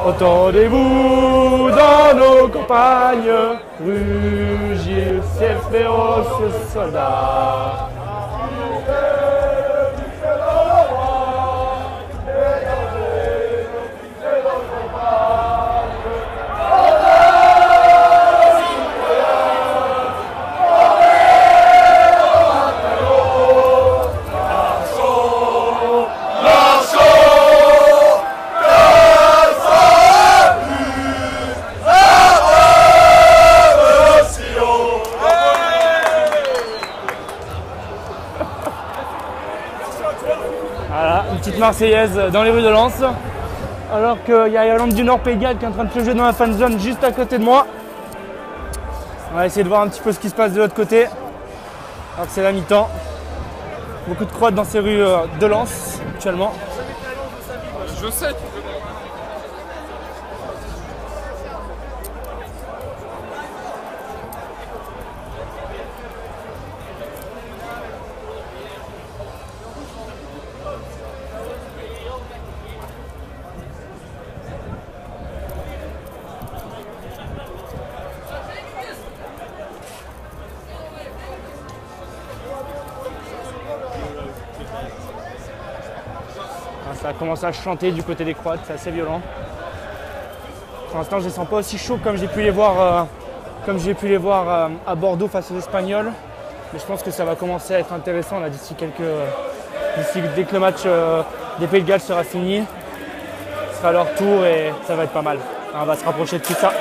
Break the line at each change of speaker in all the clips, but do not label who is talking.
Entendez-vous dans nos campagnes rugir ces féroces soldats. Voilà, une petite Marseillaise dans les rues de Lens. Alors qu'il y a Irlande du Nord Pays de Galles qui est en train de se jouer dans la fan zone juste à côté de moi. On va essayer de voir un petit peu ce qui se passe de l'autre côté. Alors que c'est la mi-temps. Beaucoup de Croates dans ces rues de Lens actuellement.
Je sais.
Ça a commencé à chanter du côté des Croates, c'est assez violent. Pour l'instant, je ne les sens pas aussi chauds comme j'ai pu les voir, à Bordeaux face aux Espagnols. Mais je pense que ça va commencer à être intéressant là, d'ici dès que le match des Pays de Galles sera fini. Ce sera leur tour et ça va être pas mal. Alors, on va se rapprocher de tout ça.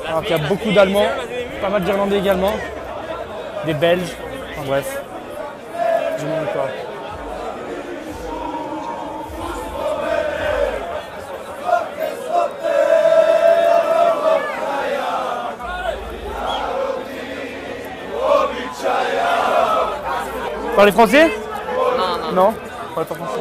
Alors qu'il y a beaucoup d'Allemands, pas mal d'Irlandais également, des Belges, enfin bref. Du monde quoi. Vous parlez français? Non. Non, je parle pas français.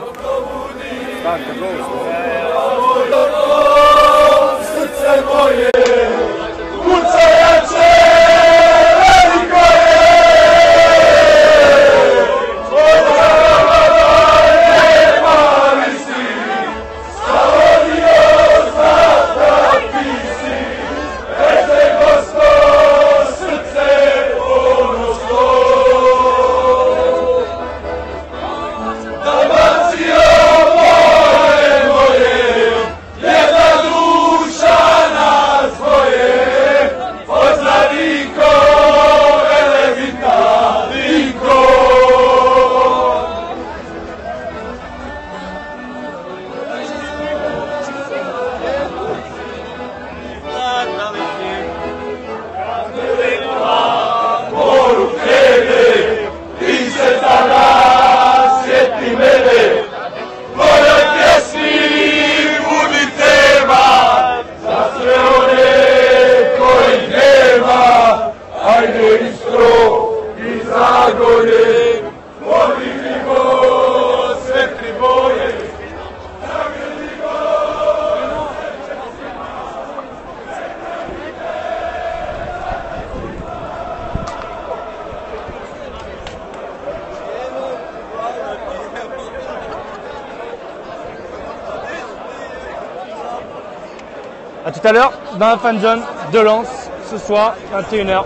A tout à l'heure dans la fan zone de Lens ce soir 21h.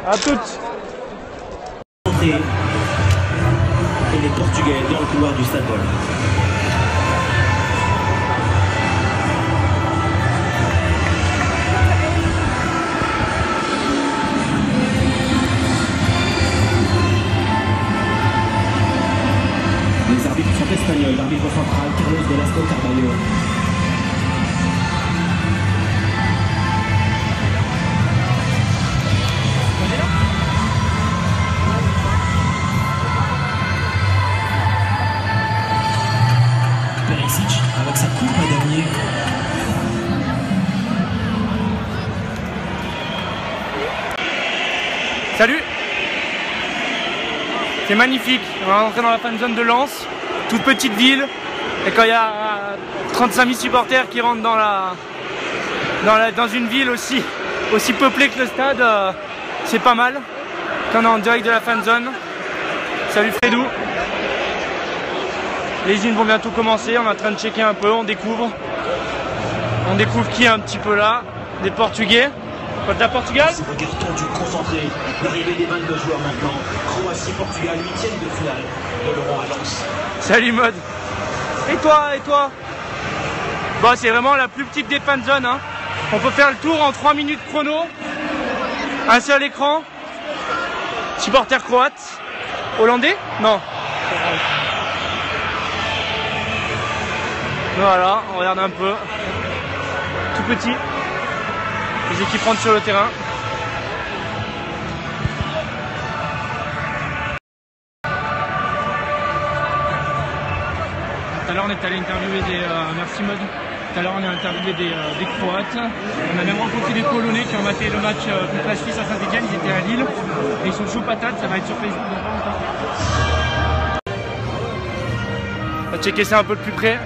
A toutes.
Et les Portugais dans le couloir du Stade Bol. Les arbitres sont espagnols, l'arbitre central Carlos Velasco Carvalho. Avec sa coupe à dernier.
Salut. C'est magnifique. On va rentrer dans la fan zone de Lens, toute petite ville. Et quand il y a 35 000 supporters qui rentrent dans une ville aussi peuplée que le stade, c'est pas mal. Quand on est en direct de la fan zone. Salut Fredou. Les unes vont bientôt commencer, on est en train de checker un peu, on découvre qui est un petit peu là, des Portugais. Pas de la Portugal.
Regard tendu, concentré, l'arrivée des 22 joueurs maintenant. Croatie-Portugal, 8e de finale de l'Euro à Lens.
Salut Mode. Et toi Bon, c'est vraiment la plus petite des fan zones, hein. On peut faire le tour en 3 minutes chrono. Un seul écran. Supporter croate. Hollandais? Non. Voilà, on regarde un peu. Tout petit. Les équipes rentrent sur le terrain. Tout à l'heure on est allé interviewer des... merci Mode. Tout à l'heure on a interviewé des Croates. On a même rencontré des Polonais qui ont maté le match contre la Suisse à Saint-Etienne. Ils étaient à Lille. Et ils sont chauds patates, ça va être sur Facebook dans pas longtemps. On va checker ça un peu de plus près.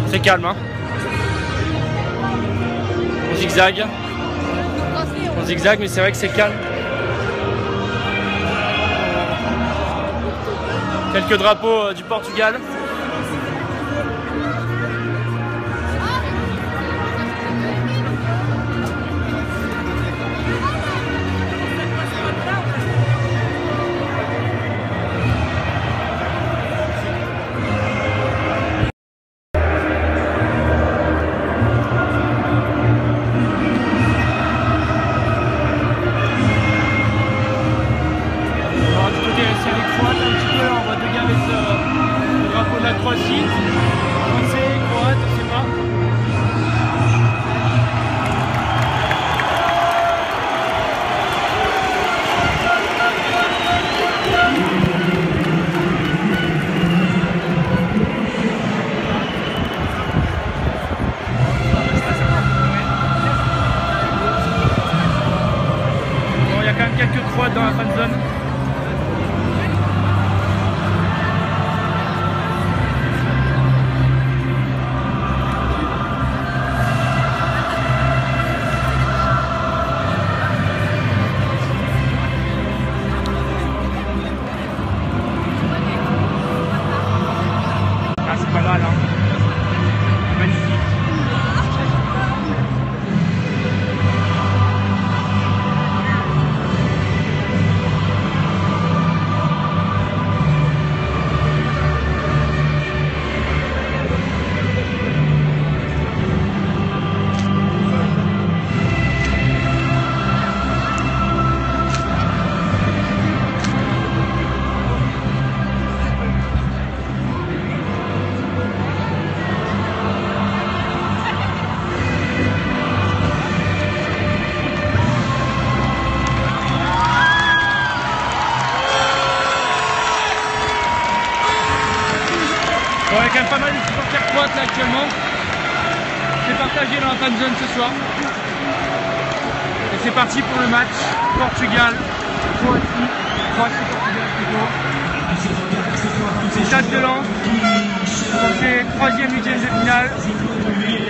C'est calme, hein. On zigzague, mais c'est vrai que c'est calme. Quelques drapeaux du Portugal. Quelques Croates dans la fan zone. Ah, c'est pas mal, hein. Magnifique. Bon, il y a quand même pas mal de supporters croates là actuellement. C'est partagé dans la fan zone ce soir. Et c'est parti pour le match Portugal-Croatie. Croatie-Portugal plutôt. C'est Stade de Lens. C'est 3e, 8e de finale.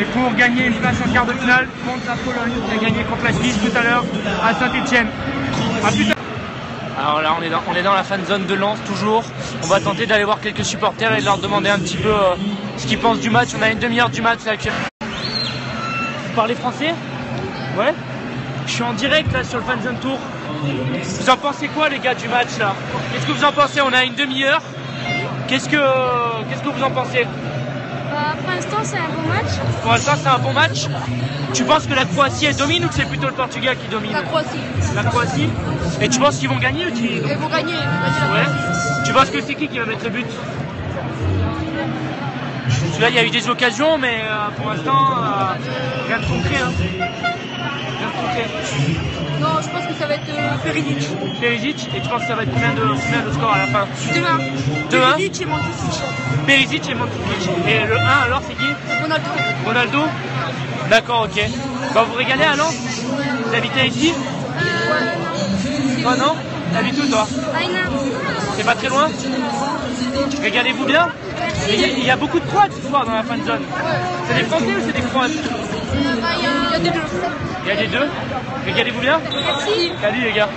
Et pour gagner une place en quart de finale contre la Pologne qui a gagné contre la Suisse tout à l'heure à Saint-Etienne. A plus tard. Alors là on est dans la fan zone de Lens toujours. On va tenter d'aller voir quelques supporters et de leur demander un petit peu ce qu'ils pensent du match. On a une demi-heure du match là actuellement. Vous parlez français? Ouais. Je suis en direct là sur le fan zone tour. Vous en pensez quoi les gars du match là? Qu'est-ce que vous en pensez? On a une demi-heure. Qu'est-ce que vous en pensez?
Pour l'instant c'est un bon match.
Pour l'instant c'est un bon match. Tu penses que la Croatie elle domine ou que c'est plutôt le Portugal qui domine?
La Croatie.
La Croatie. Et tu penses qu'ils vont gagner ou
Ils vont gagner la
Ouais.
Croatie.
Tu penses que c'est qui va mettre le but? Là il y a eu des occasions mais pour l'instant rien de concret. Hein. Rien de concret.
Non, je pense que ça va être Perisic.
Perisic. Et tu penses que ça va être combien de score à la fin?
2-1.
2-1.
Perisic et Mandzukic.
Perisic et Mandzukic. Et le 1 alors c'est qui?
Ronaldo.
Ronaldo. D'accord, ok. Bah vous régalez à Lens? Vous habitez ici?
Non.
Toi non? T'habites où toi?
Aina.
C'est pas très loin? Régalez-vous bien. Il y a beaucoup de Croates ce soir dans la fan zone. C'est des Français ou c'est des Croates?
Il y a des deux.
Il y a des deux. Régalez-vous bien.
Merci.
Salut les gars.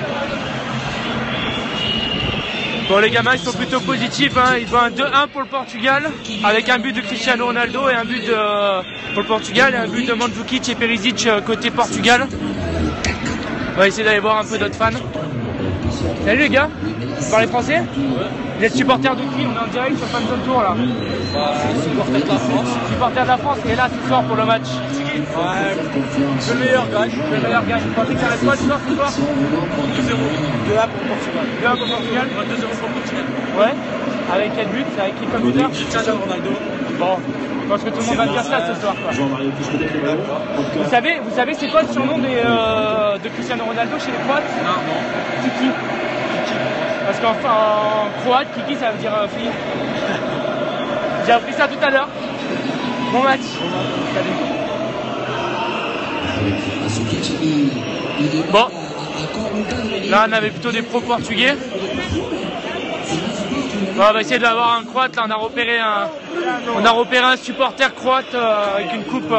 Bon, les gamins ils sont plutôt positifs, hein. Ils ont un 2-1 pour le Portugal avec un but de Cristiano Ronaldo et un but pour le Portugal et un but de Mandzukic et Perisic côté Portugal. On va essayer d'aller voir un peu d'autres fans. Salut les gars, vous parlez français? Vous êtes supporters de qui? On est en direct sur Fan Zone Tour là.
Supporter de la France.
Supporters de la France et là ce soir pour le match.
Ouais, le meilleur gagne.
Le meilleur gagne. Vous pensez que ça va être quoi ce soir?
2-0. 2-1 pour Portugal.
2-1 pour Portugal.
2-0 pour Portugal.
Ouais. Avec quel but? C'est avec qui comme buteur?
Cristiano Ronaldo.
Bon, je pense que tout le monde va dire ça ce soir. Quoi. Vous savez c'est quoi le surnom de Cristiano Ronaldo chez les Croates?
Non.
Kiki. Parce qu'en croate, Kiki ça veut dire fille. J'ai appris ça tout à l'heure. Bon match. Salut. Bon. Là on avait plutôt des pros portugais. Bon, on va essayer d'avoir un croate. Là on a repéré un supporter croate avec une coupe.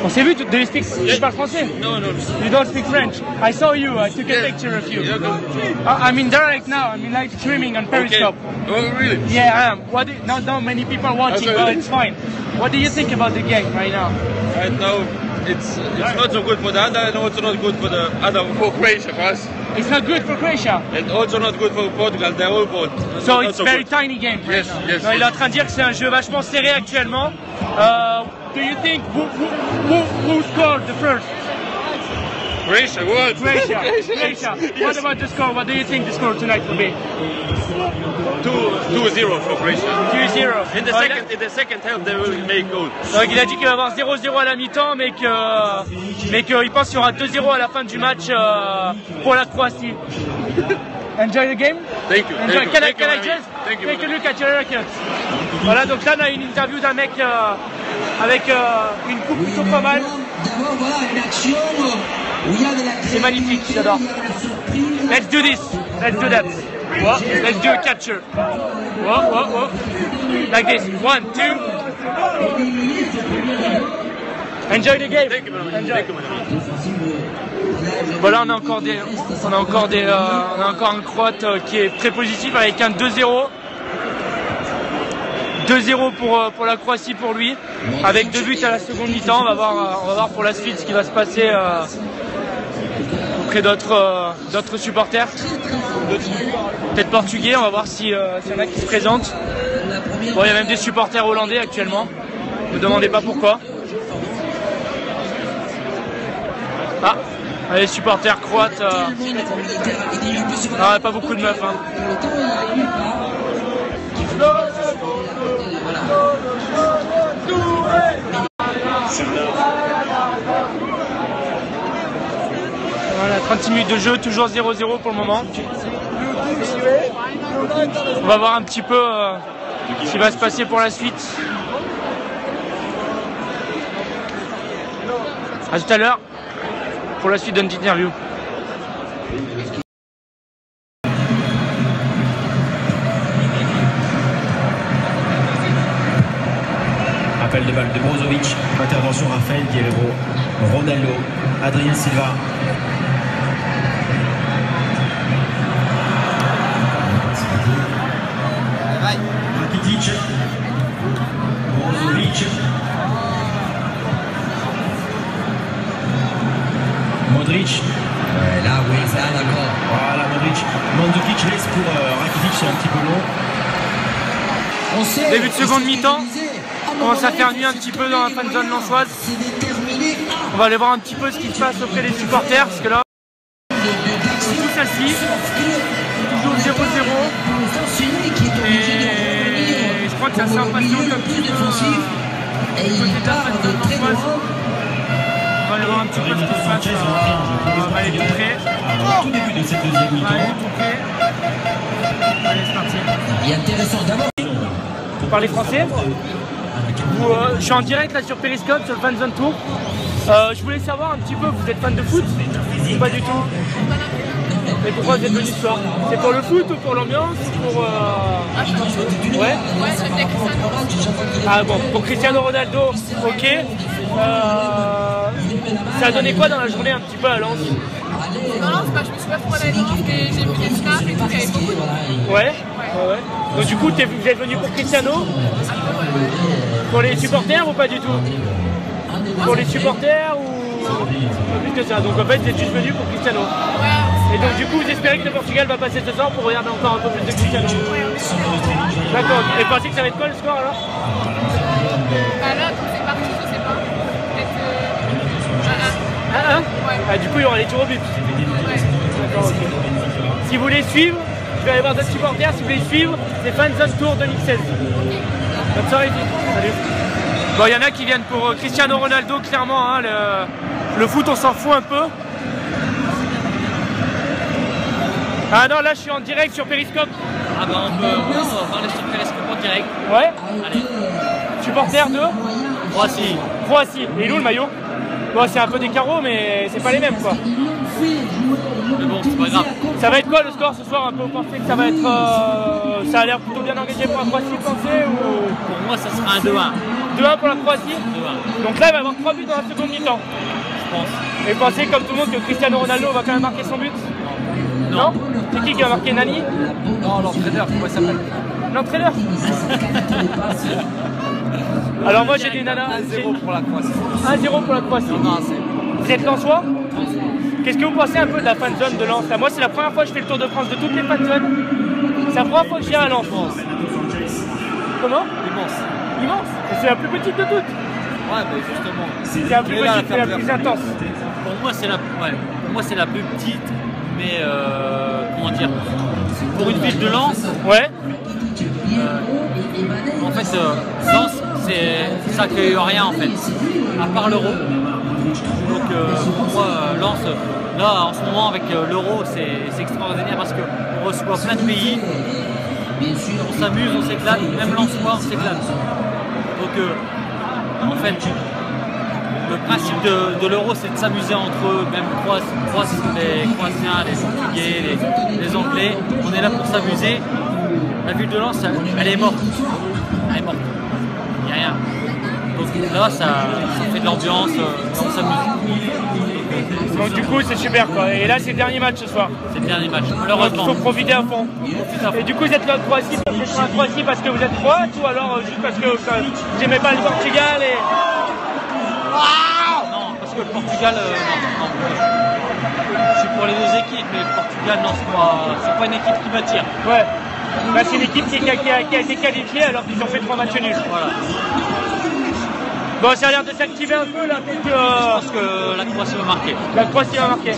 On s'est vu, do you speak? Tu parles français?
No.
You don't speak French. I saw you. I took a picture of you. I'm in direct now. I'm in live streaming on Periscope.
Oh, really?
Yeah, I am. Not many people watching,
Okay.
but it's fine. What do you think about the game right now?
Right now, it's not so good for the other, and also not good for the other, for Croatia, for us.
It's not good for Croatia.
And also not good for Portugal, they're all both.
So
not
it's
so
very
good.
tiny game. Right
Yes,
now.
yes.
Non, il est en train de dire que c'est un jeu vachement serré actuellement. Do you think who scored the first?
Croatia, what?
Croatia. What about the score? What do you think the score tonight will be?
2-0 for Croatia.
2-0.
In the second half, they will make goal.
Donc il a dit qu'il va avoir 0-0 à la mi-temps, mais qu'il pense qu'il y aura 2-0 à la fin du match pour la Croatie. Enjoy the game.
Thank you.
Enjoy. Can I
Thank you,
just
Thank you.
take a look at your records? Voilà, donc là on a une interview d'un mec avec une coupe plutôt pas mal.
D'abord, voilà une action où il y a de la
C'est magnifique, j'adore. Let's do this. Let's do that. Whoa. Let's do a capture. Whoa. Like this. 1, 2. Enjoy the game.
Thank you, madame.
Enjoy.
Thank you, madame.
Voilà, on a encore un Croate qui est très positif avec un 2-0. 2-0 pour la Croatie pour lui, avec 2 buts à la seconde mi-temps. On va voir pour la suite ce qui va se passer auprès d'autres supporters, peut-être portugais. On va voir s'il y en a qui se présentent. Bon, il y a même des supporters hollandais actuellement. Ne me demandez pas pourquoi. Ah, les supporters croates. Pas beaucoup de meufs. Hein. Voilà, 36 minutes de jeu, toujours 0-0 pour le moment. On va voir un petit peu ce qui va se passer pour la suite. A tout à l'heure pour la suite de notre interview.
Appel de balle de Brozovic, intervention Rafael Guerrero, Ronaldo, Adrien Silva. Rakitic, Brozovic, Modric.
Là, oui, ça, d'accord.
Voilà, Modric. Mandzukic laisse pour Rakitic, c'est un petit peu long.
On sait,
Début de seconde mi-temps. On commence à faire nuit un petit peu dans la fan zone lançoise. On va aller voir un petit peu ce qui se passe auprès des supporters, parce que là, ils sont tous assis, toujours 0-0. Et je crois que c'est assez impatient comme petit peu côté de la fan zone lançoise. On va aller voir un petit peu ce qui se passe. On va aller tout près.
Au tout début de cette deuxième
On va aller
mi-temps.
tout près. Allez, c'est parti.
Il est intéressant d'abord.
Vous parlez français? Je suis en direct là sur Periscope, sur le Fan Zone Tour. Je voulais savoir un petit peu, vous êtes fan de foot? Pas du tout. Mais pourquoi vous êtes venu ce soir? C'est pour le foot ou pour l'ambiance ou pour... Ouais.
Ouais, c'était Cristiano.
Ah bon, pour Cristiano Ronaldo, ok. Ça a donné quoi dans la journée un petit peu à Lens?
Non, c'est pas, je me suis pas trop à la Lens, mais j'ai vu des snaps et tout, il y avait beaucoup de monde.
Ouais. Donc du coup, vous êtes venu pour Cristiano? Pour les supporters ou pas du tout? Pour les supporters ou... Plus que ça, donc en fait vous êtes juste venu pour Cristiano. Et donc du coup vous espérez que le Portugal va passer ce soir pour regarder encore un peu plus de Cristiano. D'accord, et pensez que ça va être quoi le score alors?
Bah là, comme c'est parti, je sais pas. Peut-être 1-1.
1-1?
Ouais.
Ah du coup il y aura les tirs au but.
Ouais.
D'accord, ok. Si vous voulez suivre, je vais aller voir d'autres supporters, si vous voulez suivre, c'est Fanzone Tour 2016. Bonne soirée, salut. Bon, il y en a qui viennent pour Cristiano Ronaldo, clairement, hein, le foot on s'en fout un peu. Ah non, là je suis en direct sur Periscope.
Ah bah on va parler sur Periscope en direct.
Ouais.
Allez.
Supporter de
Croatie.
Croatie. Et il est où le maillot? Bon, c'est un peu des carreaux, mais c'est pas les mêmes quoi.
Mais bon, c'est pas grave.
Ça va être quoi le score ce soir un peu? Vous pensez que ça va être... ça a l'air plutôt bien engagé pour la Croatie, vous pensez ou...
Pour moi, ça sera un 2-1.
2-1 pour la Croatie?
2-1.
Donc là, il va y avoir 3 buts dans la seconde mi-temps.
Je pense.
Et vous pensez comme tout le monde que Cristiano Ronaldo va quand même marquer son but? Non. C'est qui va marquer? Nani?
Non, l'entraîneur, comment il s'appelle?
L'entraîneur. Alors moi j'ai des nanas.
1-0 pour la Croatie.
1-0 pour la Croatie.
Non, c'est...
Vous êtes lensois? Qu'est-ce que vous pensez un peu de la fanzone de Lens? Moi c'est la première fois que je fais le tour de France de toutes les fanzones. C'est la première fois que je viens à Lens. Comment?
Immense.
Immense. C'est la plus petite de toutes.
Ouais, mais justement.
C'est la plus petite, c'est la plus intense.
Pour moi, c'est la plus petite, mais comment dire, pour une ville de Lens,
Ouais.
en fait, Lens, ça accueille rien en fait, à part l'euro. Donc pour moi, Lens, là en ce moment avec l'euro, c'est extraordinaire parce qu'on reçoit plein de pays, on s'amuse, on s'éclate, même Lensois, on s'éclate. Donc en fait, le principe de l'euro, c'est de s'amuser entre eux, même les Croatiens, les Portugais, les Anglais. On est là pour s'amuser. La ville de Lens, elle est morte. Elle est morte. Il n'y a rien. Donc là, ça fait de l'ambiance, on s'amuse.
Donc du coup c'est super quoi. Et là c'est le dernier match ce soir.
C'est le dernier match,
Donc
malheureusement.
il faut profiter à fond. Et du coup vous êtes là en Croatie, parce que vous êtes croate ou alors juste parce que vous n'aimez pas le Portugal et...
Non, parce que le Portugal, non. Je suis pour les deux équipes, mais le Portugal, non, c'est pas une équipe qui m'attire.
Ouais. Là c'est une équipe qui a été qualifiée alors qu'ils ont fait 3 matchs nuls.
Voilà.
Bon, ça a l'air de s'activer un peu là, donc
Je pense que la Croatie va marquer.
la Croatie va marquer.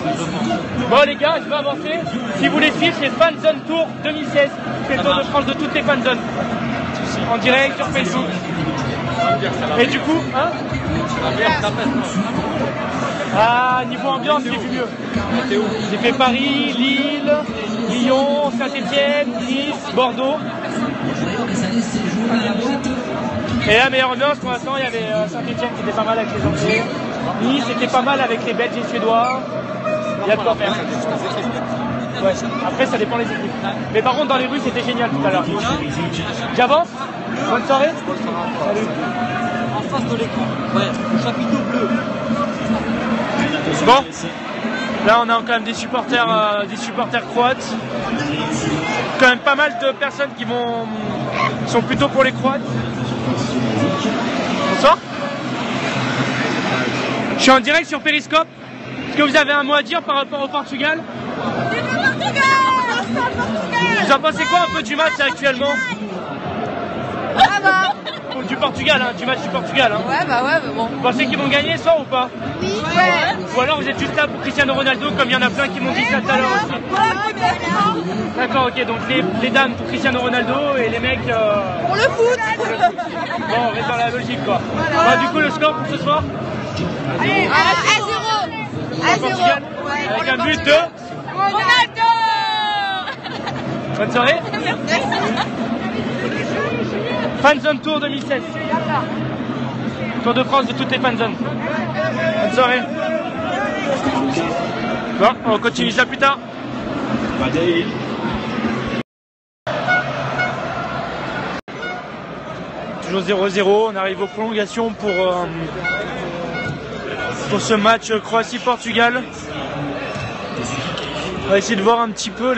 Bon les gars, je vais avancer. Si vous voulez suivre, c'est Fanzone Tour 2016. C'est le tour de France de toutes les fanzones. En direct sur Facebook. Et du coup, hein? Ah, niveau ambiance, j'ai vu mieux. J'ai fait Paris, Lille, Lyon, Saint-Etienne, Nice, Bordeaux. Et la meilleure ambiance pour l'instant, il y avait Saint-Etienne qui était pas mal avec les Anglais. Nice était pas mal avec les Belges et les Suédois. Il y a de quoi faire. Ouais. Après, ça dépend des équipes. Mais par contre, dans les rues, c'était génial tout à l'heure. J'avance. Bonne soirée. Salut.
En face de l'écran, ouais, chapiteau bleu.
Bon, là on a quand même des supporters croates. Quand même pas mal de personnes qui sont plutôt pour les Croates. Bonsoir. Je suis en direct sur Periscope. Est-ce que vous avez un mot à dire par rapport au Portugal? Vous en pensez quoi un peu du match actuellement?
Ça va.
Du Portugal, hein, du match du Portugal. Hein.
Ouais, bah bon.
Vous pensez qu'ils vont gagner ce soir ou pas?
Oui, ouais.
Ou alors vous êtes juste là pour Cristiano Ronaldo comme il y en a plein qui m'ont dit ça tout à l'heure aussi. D'accord, ok, donc les dames pour Cristiano Ronaldo et les mecs...
Pour le foot.
Bon, on reste dans la logique quoi. Bah, du coup le score pour ce soir?
Allez, 1-0.
Portugal, avec un but de...
Ronaldo.
Bonne soirée. Fanzone Tour 2016. Tour de France de toutes les fanzones. Bonne soirée. Bon, on continue ça plus tard. Toujours 0-0, on arrive aux prolongations pour ce match Croatie-Portugal. On va essayer de voir un petit peu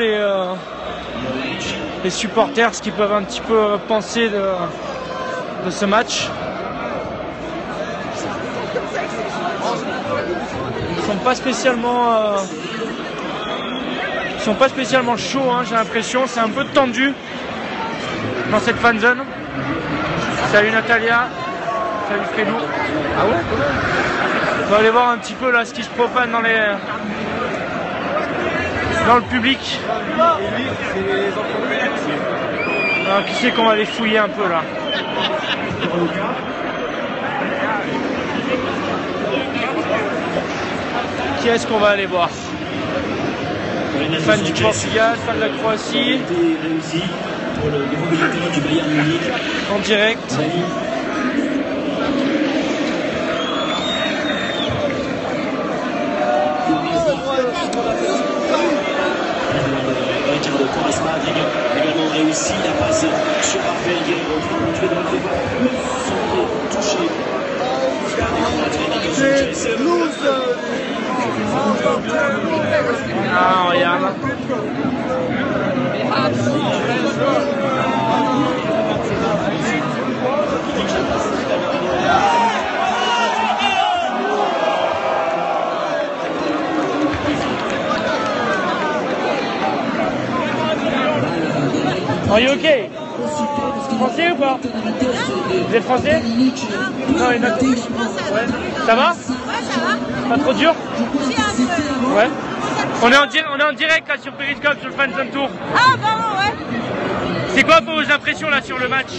les supporters, ce qu'ils peuvent un petit peu penser de ce match. Ils sont pas spécialement chauds, hein, j'ai l'impression. C'est un peu tendu dans cette fan zone. Salut Natalia, salut Fredou. Ah ouais? On va aller voir un petit peu là ce qui se profane dans le public. Alors, qui c'est qu'on va les fouiller un peu là? Qui est-ce qu'on va aller voir? Fan du Portugal, fan de la Croatie. En direct.
Ricardo Quaresma a également réussi la passe sur Rafael Guerreiro. Le centre touché.
Ah, regarde. Are you okay? Français ou pas? Vous êtes français? Non, il y en a tous. Ouais. Ça va?
Ouais, ça va.
Pas trop dur? Ouais. On est en direct là sur Periscope, sur le Fan Zone Tour.
Ah, pardon, ouais.
C'est quoi vos impressions là sur le match?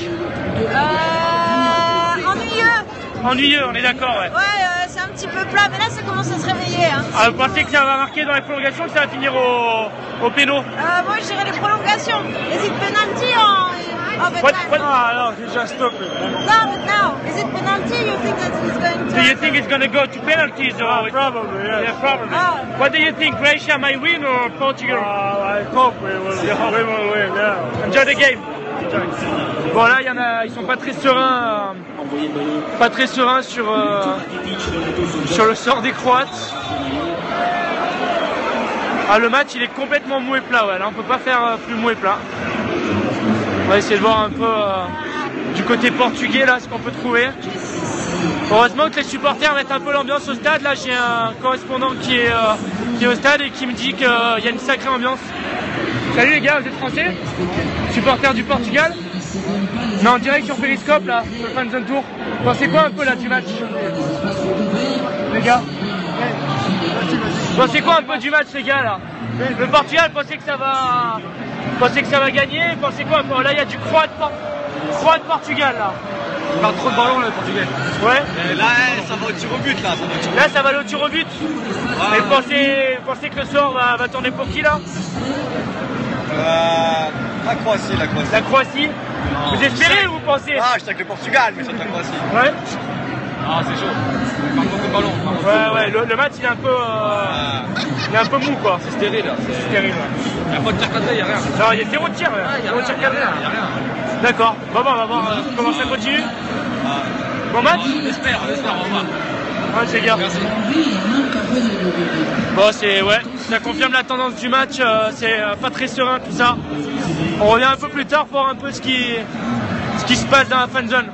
Ennuyeux.
Ennuyeux, on est d'accord, ouais.
Ouais, c'est un petit peu plat, mais là ça commence à se réveiller. Hein.
Ah, vous pensez que ça va marquer dans les prolongations, que ça va finir au péno?
Moi je dirais les prolongations. Is it penalty or
What?
no,
he just stopped it.
but now, is it penalty? You think that he's going to...
Do you think it's going to go to penalties? Or
Probably, yes.
Yeah, probably.
Oh.
What do you think? Croatia might win or Portugal?
I hope we will win, yeah.
Enjoy the game. Bon là, ils sont pas très sereins sur le sort des Croates. Ah, le match il est complètement mou et plat, ouais. Là on peut pas faire plus mou et plat. On va essayer de voir un peu du côté portugais là ce qu'on peut trouver. Heureusement que les supporters mettent un peu l'ambiance au stade. Là j'ai un correspondant qui est au stade et qui me dit qu'il y a une sacrée ambiance. Salut les gars, vous êtes français? Supporters du Portugal? Non, en direct sur Periscope là, sur le Fan Zone Tour. Vous pensez quoi un peu là du match? Les gars? Vous pensez quoi un peu du match les gars là? Le Portugal, pensez que ça va gagner? Pensez quoi un peu? Là il y a du Croate-Portugal là.
Il parle trop de ballons là, le Portugais.
Ouais.
Et là, ça va au tir au but là.
Là, ça va aller au tir au but. Et pensez que le sort va tourner pour qui là?
La Croatie.
La Croatie.
Non.
Vous espérez ou vous pensez?
Ah, je suis avec le Portugal, mais je suis avec la Croatie.
Ouais.
Ah, c'est chaud. Il parle beaucoup de ballons.
Ouais, le match il est un peu mou quoi.
C'est stérile là.
C'est stérile. Ouais.
Il n'y a pas de tir cadré, il n'y a rien.
Non, il y a zéro tir.
Il n'y a rien.
D'accord. Bon, on va voir comment ça continue. Bon match?
On espère, on va voir.
Ouais, c'est bien.
Merci.
Bon, ça confirme la tendance du match. C'est pas très serein tout ça. On revient un peu plus tard pour voir un peu ce qui se passe dans la fan zone.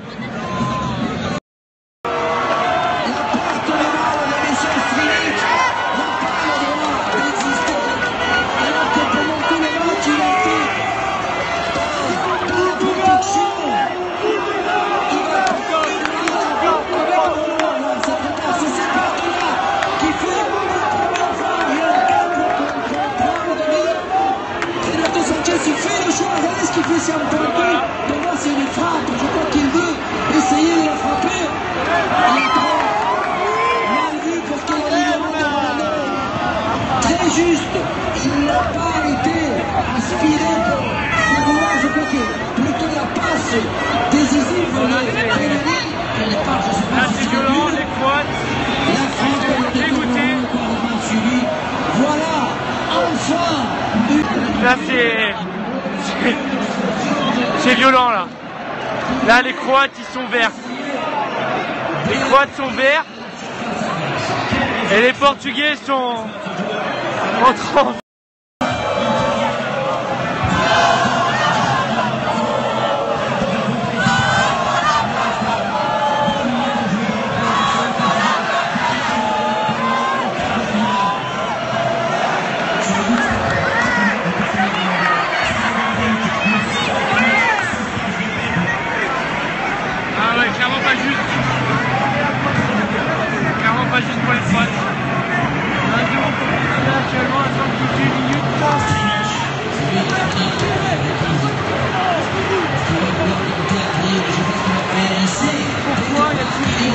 Juste, il n'a pas été aspiré pour Ségoula, je crois que plutôt la passe décisive elle n'est pas, je sais pas.
Là c'est violent, les Croates.
La France est dégoûtée. Voilà
Là c'est violent là. Là les Croates ils sont verts. Les Croates sont verts. Et les Portugais sont en transe. Pas juste pour les Croates. Actuellement à 118 minutes. Pourquoi il y a tout ce qui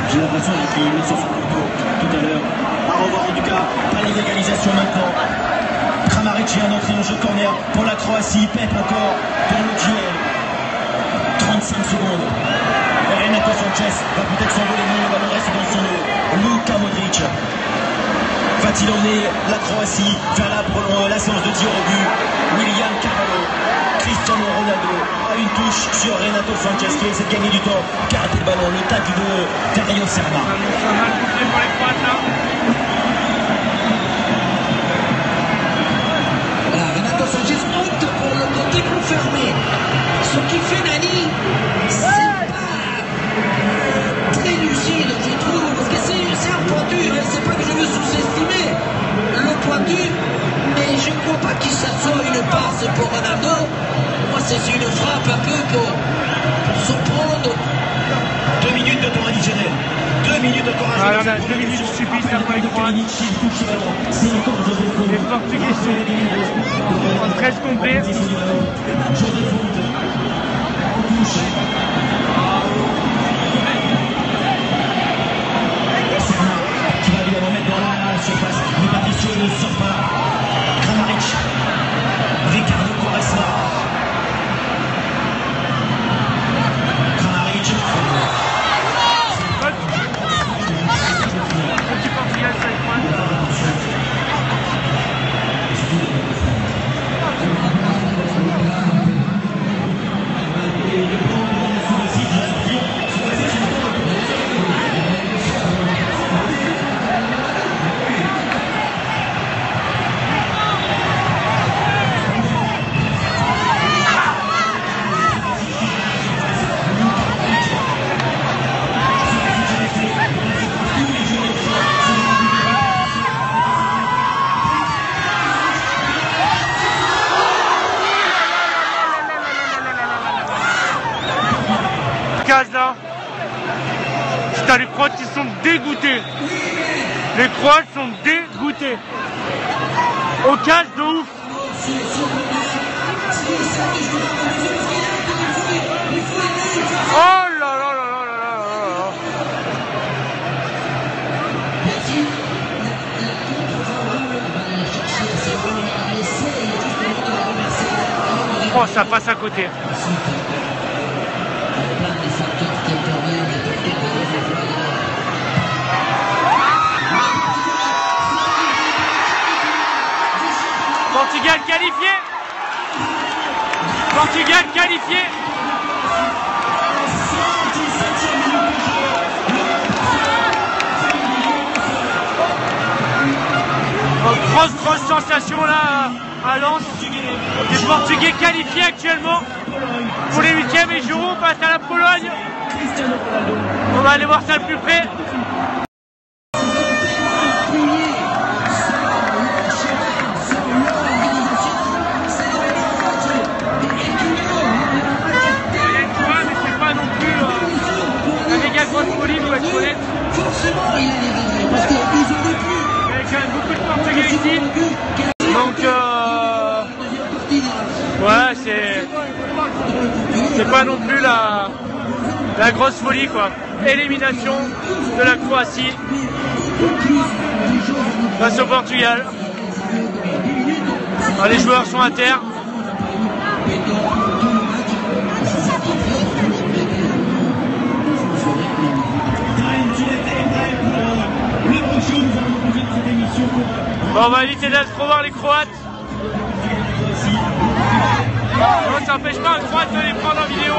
J'ai l'impression qu'il est mis sur son couteau tout à l'heure. À revoir en tout cas, pas l'égalisation maintenant. Kramaric vient d'entrer en jeu de corner pour la Croatie. Pep encore pour le duel. 35 secondes. Renato Sanchez va peut-être s'envoler, mais le ballon reste dans son dos. Luka Modric va-t-il emmener la Croatie vers la séance de tir au but? William Carvalho, Cristiano Ronaldo a une touche sur Renato Sanchez qui essaie de gagner du temps, qui a raté le ballon, le tacle de Dario Serna.
Voilà, Renato Sanchez opte pour le côté plus fermé. Ce qui fait Nani, c'est pas très lucide, je trouve, parce que c'est un pointu, c'est pas que je veux sous-estimer le pointu, mais je ne crois pas qu'il s'assoie une passe pour Ronaldo. Moi, c'est une frappe un peu pour se prendre.
2 minutes de temps additionnel. 2 minutes encore à jouer.
Voilà, 2 minutes stupides pour les Croates. Les Portugais sont en 13 complets.
Qui va évidemment mettre dans la surface. Mais Patricio ne sort pas. Kramaric. Ricardo Quaresma. Kramaric.
Petit Portugal, ça est point. Là. Putain, les Croates ils sont dégoûtés. Les Croates sont dégoûtés. Au casse de ouf. Oh là là là là là là. Oh, ça passe à côté. Portugal qualifié. Portugal qualifié. Grosse sensation là à Lens. Les Portugais qualifiés actuellement pour les 8e et Giroud passe à la Pologne. On va aller voir ça de plus près. Croatie. Donc ouais, c'est pas non plus la grosse folie quoi. Élimination de la Croatie face au Portugal. Alors, les joueurs sont à terre. Bon, on va éviter d'aller trop voir les Croates. Bon, ça n'empêche pas un Croate de les prendre en vidéo.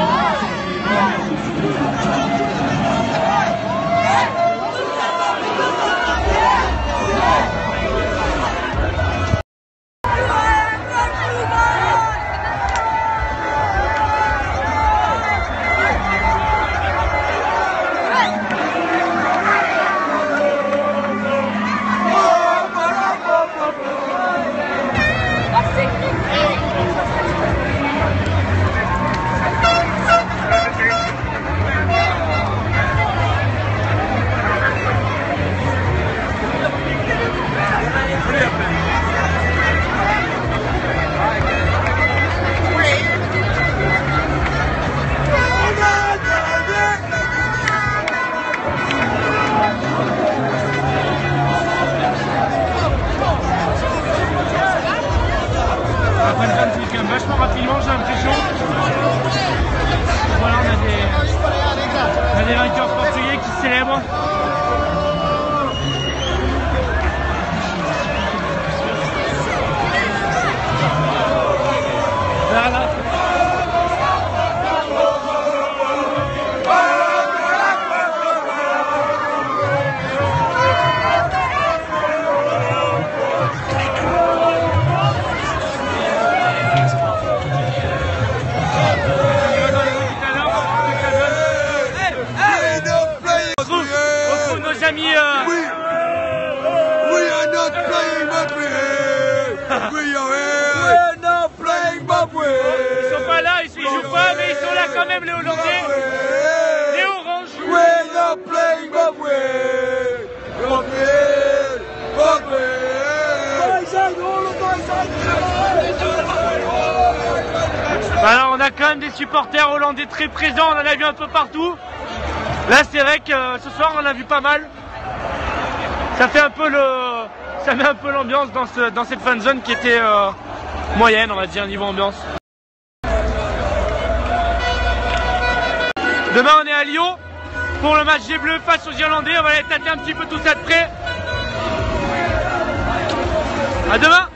Vachement rapidement, j'ai l'impression. Voilà, on a des vainqueurs portugais qui célèbrent. Voilà. Amis,
we are not playing Bobway. We are here. We're not playing Bobway.
Ils sont pas là, ils jouent pas, mais ils sont là quand même les Hollandais. Les Oranges.
We're not playing Bobway. Bobway. Bobway.
Alors on a quand même des supporters hollandais très présents, on en a vu un peu partout. Là c'est vrai que ce soir on en a vu pas mal. Ça met un peu l'ambiance dans cette fan zone qui était moyenne, on va dire, niveau ambiance. Demain on est à Lyon pour le match des Bleus face aux Irlandais, on va aller tâter un petit peu tout ça de près. À demain.